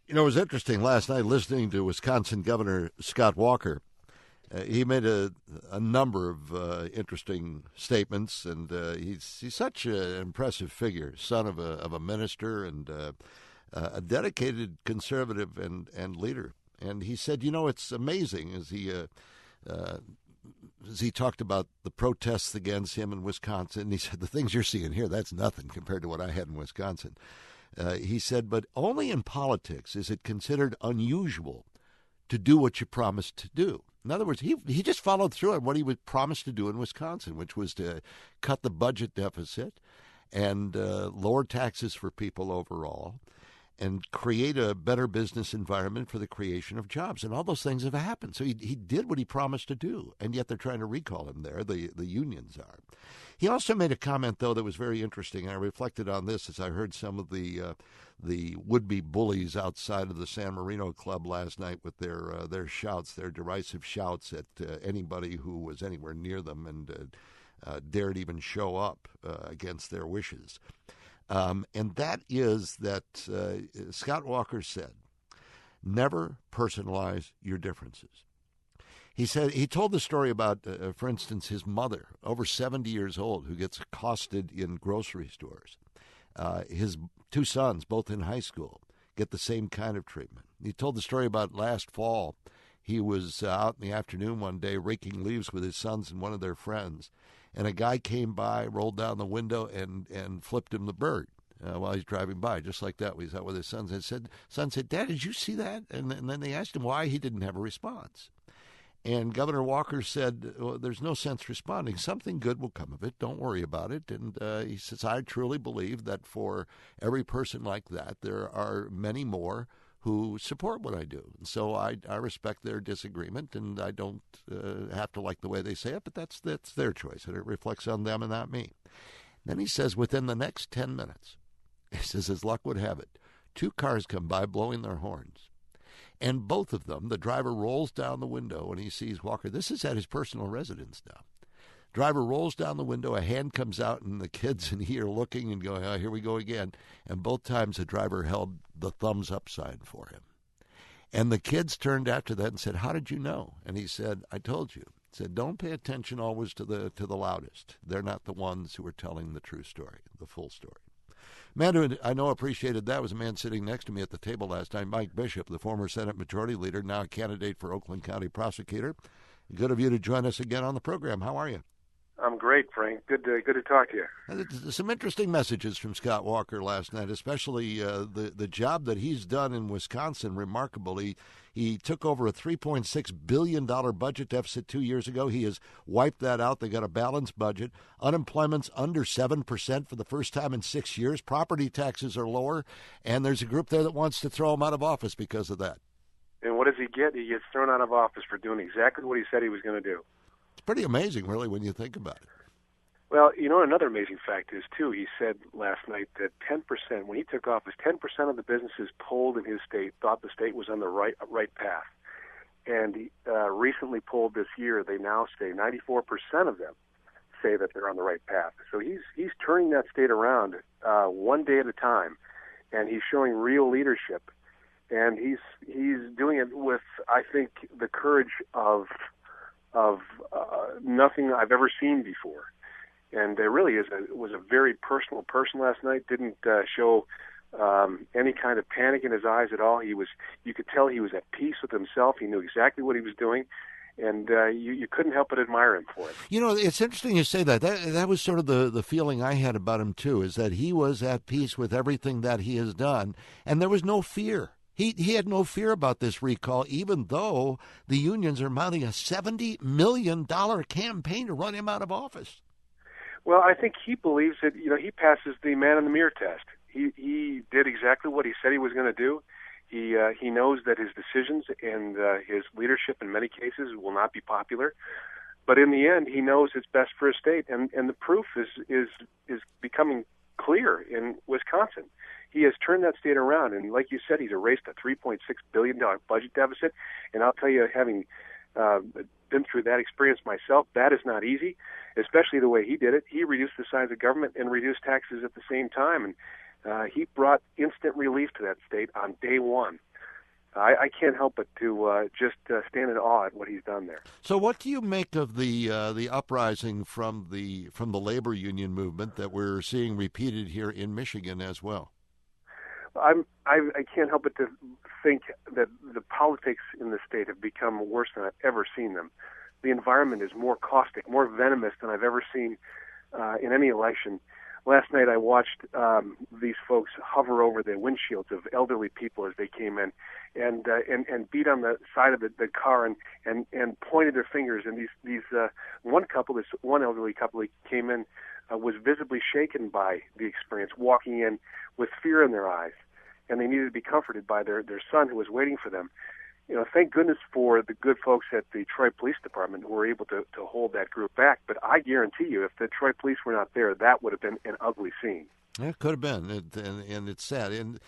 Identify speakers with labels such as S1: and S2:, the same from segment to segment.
S1: You know, it was interesting last night listening to Wisconsin Governor Scott Walker. He made a number of interesting statements, and he's such an impressive figure, son of a minister and a dedicated conservative and leader. And he said, you know, it's amazing as he talked about the protests against him in Wisconsin. He said, the things you're seeing here, that's nothing compared to what I had in Wisconsin. He said, but only in politics is it considered unusual to do what you promised to do. In other words, he just followed through on what he was promised to do in Wisconsin, which was to cut the budget deficit and lower taxes for people overall and create a better business environment for the creation of jobs. And all those things have happened. So he did what he promised to do, and yet they're trying to recall him there. The unions are. He also made a comment, though, that was very interesting. I reflected on this as I heard some of the would-be bullies outside of the San Marino Club last night with their shouts, their derisive shouts at anybody who was anywhere near them and dared even show up against their wishes. And that is that Scott Walker said, never personalize your differences. He said he told the story about, for instance, his mother, over 70 years old, who gets accosted in grocery stores. His two sons, both in high school, get the same kind of treatment. He told the story about last fall. He was out in the afternoon one day raking leaves with his sons and one of their friends, and a guy came by, rolled down the window, and flipped him the bird while he's driving by, just like that. He was out with his sons and son said, Dad, did you see that? And then they asked him why. He didn't have a response. And Governor Walker said, well, there's no sense responding. Something good will come of it. Don't worry about it. And he says, I truly believe that for every person like that, there are many more who support what I do. And so I respect their disagreement, and I don't have to like the way they say it, but that's their choice, and it reflects on them and not me. Then he says, within the next 10 minutes, he says, as luck would have it, two cars come by blowing their horns. And both of them, the driver rolls down the window and he sees Walker. This is at his personal residence now. Driver rolls down the window, a hand comes out, and the kids and he are looking and going, oh, here we go again. And both times the driver held the thumbs up sign for him. And the kids turned after that and said, how did you know? And he said, I told you. He said, don't pay attention always to the loudest. They're not the ones who are telling the true story, the full story. Man who I know appreciated that was a man sitting next to me at the table last night, Mike Bishop, the former Senate Majority Leader, now a candidate for Oakland County Prosecutor. Good of you to join us again on the program. How are you?
S2: I'm great, Frank. Good to talk to you.
S1: Some interesting messages from Scott Walker last night, especially the job that he's done in Wisconsin. Remarkably, he took over a $3.6 billion budget deficit 2 years ago. He has wiped that out. They got a balanced budget. Unemployment's under 7% for the first time in 6 years. Property taxes are lower, and there's a group there that wants to throw him out of office because of that.
S2: And what does he get? He gets thrown out of office for doing exactly what he said he was going to do.
S1: It's pretty amazing, really, when you think about it.
S2: Well, you know, another amazing fact is, too, he said last night that 10%, when he took office, 10% of the businesses polled in his state thought the state was on the right path. And he recently polled this year, they now say 94% of them say that they're on the right path. So he's turning that state around one day at a time, and he's showing real leadership. And he's doing it with, I think, the courage of nothing I've ever seen before. And there really was a very personal person last night. Didn't show any kind of panic in his eyes at all. You could tell he was at peace with himself. He knew exactly what he was doing, and you couldn't help but admire him for it.
S1: You know, it's interesting you say that. That was sort of the feeling I had about him too, is that he was at peace with everything that he has done, and there was no fear. He had no fear about this recall, even though the unions are mounting a $70 million campaign to run him out of office.
S2: Well, I think he believes that, you know, he passes the man in the mirror test. He did exactly what he said he was going to do. He knows that his decisions and his leadership in many cases will not be popular, but in the end, he knows it's best for his state, and the proof is becoming clear in Wisconsin. He has turned that state around, and like you said, he's erased a $3.6 billion budget deficit. And I'll tell you, having been through that experience myself, that is not easy, especially the way he did it. He reduced the size of government and reduced taxes at the same time, and he brought instant relief to that state on day one. I can't help but to just stand in awe at what he's done there.
S1: So, what do you make of the uprising from the labor union movement that we're seeing repeated here in Michigan as well?
S2: I can't help but to think that the politics in the state have become worse than I've ever seen them. The environment is more caustic, more venomous than I've ever seen in any election. Last night I watched these folks hover over the windshields of elderly people as they came in, and beat on the side of the car and pointed their fingers. And these one elderly couple that came in was visibly shaken by the experience, walking in with fear in their eyes, and they needed to be comforted by their son who was waiting for them. Thank goodness for the good folks at the Troy Police Department who were able to hold that group back. But I guarantee you, if the Troy Police were not there, that would have been an ugly scene.
S1: It could have been, and it's sad. And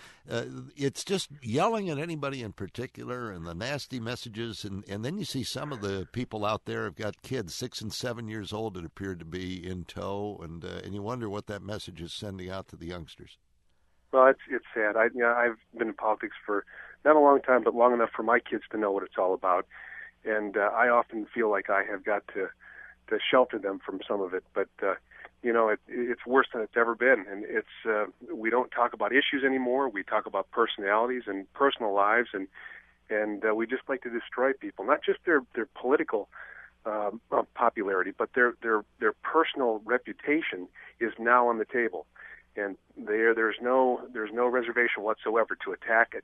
S1: it's just yelling at anybody in particular and the nasty messages. And then you see some of the people out there have got kids 6 and 7 years old that appear to be in tow, and you wonder what that message is sending out to the youngsters.
S2: Well, it's sad. I've been in politics for not a long time, but long enough for my kids to know what it's all about. And I often feel like I have got to shelter them from some of it. But it's worse than it's ever been. And we don't talk about issues anymore. We talk about personalities and personal lives, and we just like to destroy people. Not just their political popularity, but their personal reputation is now on the table. And there's no reservation whatsoever to attack.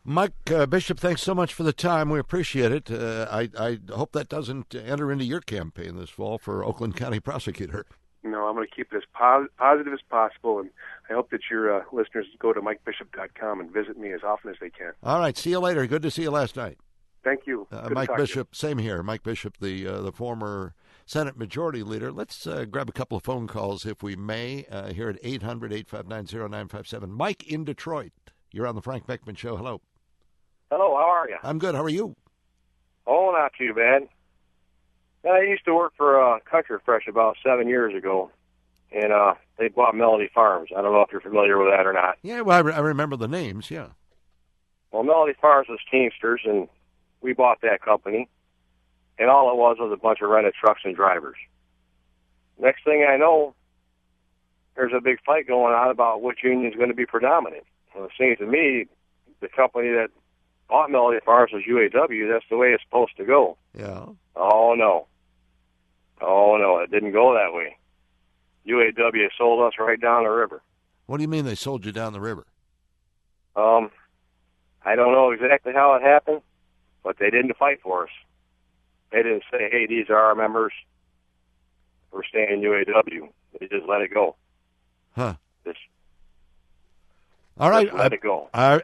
S1: Mike Bishop, thanks so much for the time. We appreciate it. I hope that doesn't enter into your campaign this fall for Oakland County prosecutor.
S2: No, I'm going to keep it as positive as possible, and I hope that your listeners go to MikeBishop.com and visit me as often as they can.
S1: All right, see you later. Good to see you last night.
S2: Thank you.
S1: Mike Bishop, same here. Mike Bishop, the former Senate Majority Leader. Let's grab a couple of phone calls, if we may, here at 800-859-0957. Mike in Detroit. You're on the Frank Beckmann Show. Hello.
S3: Hello, how are you?
S1: I'm good. How are you?
S3: Oh, not too bad. I used to work for Country Fresh about 7 years ago, and they bought Melody Farms. I don't know if you're familiar with that or not.
S1: Yeah, well, I remember the names, yeah.
S3: Well, Melody Farms was Teamsters, and we bought that company, and all it was a bunch of rented trucks and drivers. Next thing I know, there's a big fight going on about which union is going to be predominant. Well, it seems to me the company that bought Melody Farms was UAW. That's the way it's supposed to go.
S1: Yeah.
S3: Oh, no, it didn't go that way. UAW sold us right down the river.
S1: What do you mean they sold you down the river?
S3: I don't know exactly how it happened, but they didn't fight for us. They didn't say, hey, these are our members. We're staying UAW. They just let it go.
S1: Huh.
S3: Just
S1: all right.
S3: Let it go.
S1: I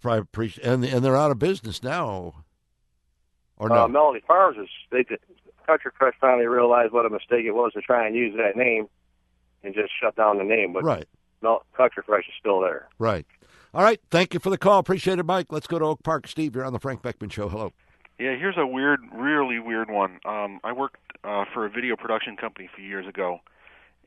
S1: appreciate, and they're out of business now. Or no?
S3: Melody Farms Country Fresh finally realized what a mistake it was to try and use that name and just shut down the name. But
S1: right.
S3: Country Fresh is still there.
S1: Right. All right. Thank you for the call. Appreciate it, Mike. Let's go to Oak Park. Steve, you're on the Frank Beckmann Show. Hello.
S4: Yeah, here's a really weird one. I worked for a video production company a few years ago,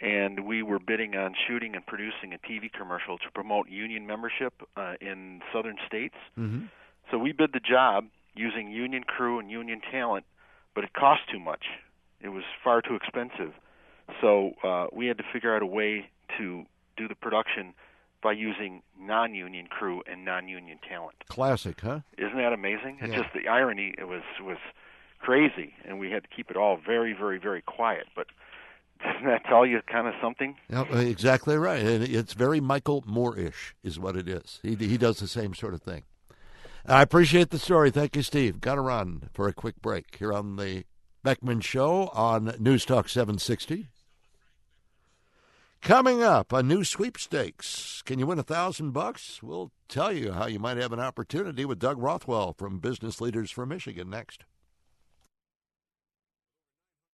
S4: and we were bidding on shooting and producing a TV commercial to promote union membership in southern states.
S1: Mm-hmm.
S4: So we bid the job using union crew and union talent, but it cost too much. It was far too expensive. So we had to figure out a way to do the production by using non-union crew and non-union talent.
S1: Classic, huh?
S4: Isn't that amazing?
S1: Yeah.
S4: It's just the irony. It was crazy, and we had to keep it all very, very, very quiet. But doesn't that tell you kind of something?
S1: Yeah, exactly right. And it's very Michael Moore-ish is what it is. He does the same sort of thing. I appreciate the story. Thank you, Steve. Got to run for a quick break here on the Beckmann Show on News Talk 760. Coming up, a new sweepstakes. Can you win $1,000? We'll tell you how you might have an opportunity with Doug Rothwell from Business Leaders for Michigan next.